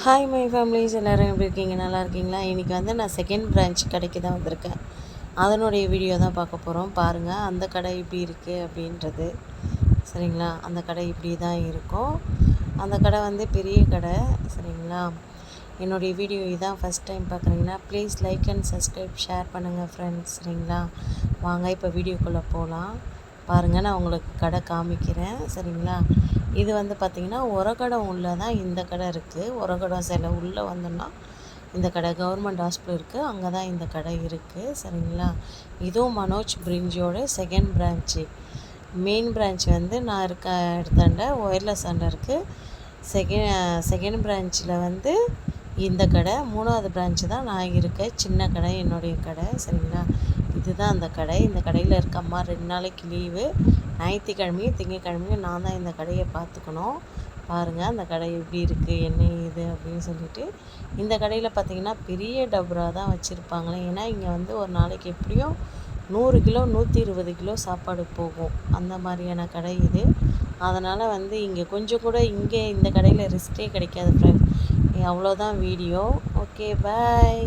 Hi my families எல்லோரும் எப்படி இருக்கீங்க? நல்லா இருக்கீங்களா? இன்றைக்கி வந்து நான் செகண்ட் பிரான்ச் கடைக்கு தான் வந்திருக்கேன். அதனுடைய வீடியோ தான் பார்க்க போகிறோம். பாருங்கள் அந்த கடை இப்படி இருக்குது அப்படின்றது. சரிங்களா? அந்த கடை இப்படி தான் இருக்கும். அந்த கடை வந்து பெரிய கடை. சரிங்களா? என்னுடைய வீடியோ இதான் ஃபஸ்ட் டைம் பார்க்குறீங்கன்னா please like and subscribe share பண்ணுங்கள் ஃப்ரெண்ட்ஸ். சரிங்களா? வாங்க இப்போ வீடியோக்குள்ளே போகலாம். பாருங்கள், நான் உங்களுக்கு கடை காமிக்கிறேன். சரிங்களா? இது வந்து பார்த்திங்கன்னா உரகடம் உள்ளே தான் இந்த கடை இருக்குது. உரகடம் சில உள்ளே வந்தோம்னா இந்த கடை கவர்மெண்ட் ஹாஸ்பிட்டல் இருக்குது, அங்கே தான் இந்த கடை இருக்குது. சரிங்களா? இதுவும் மனோஜ் பிரிஞ்சியோட செகண்ட் பிரான்ச்சு. மெயின் பிரான்ச் வந்து நான் இருக்க இடத்தாண்ட ஒயர்லெஸ் ஆண்ட இருக்குது. செகண்ட் பிரான்ச்சில் வந்து இந்த கடை. மூணாவது பிரான்ச்சு தான் நான் இருக்கேன். சின்ன கடை, என்னுடைய கடை. சரிங்களா? இதுதான் அந்த கடை. இந்த கடையில் இருக்க அம்மா 2 நாளைக்கு லீவு. ஞாயிற்றுக்கிழமையும் திங்கக்கிழமையும் நான் தான் இந்த கடையை பார்த்துக்கணும். பாருங்கள் அந்த கடை எப்படி இருக்குது, என்ன இது அப்படின்னு சொல்லிட்டு. இந்த கடையில் பார்த்திங்கன்னா பெரிய டபரா தான் வச்சுருப்பாங்களே. ஏன்னா இங்கே வந்து ஒரு நாளைக்கு எப்படியும் 100 கிலோ 120 கிலோ சாப்பாடு போகும். அந்த மாதிரியான கடை இது. அதனால் வந்து இங்கே கொஞ்சம் கூட இங்கே இந்த கடையில் ரிஸ்க்கே கிடைக்காது ஃப்ரெண்ட். அவ்வளோதான் வீடியோ. ஓகே, பாய்.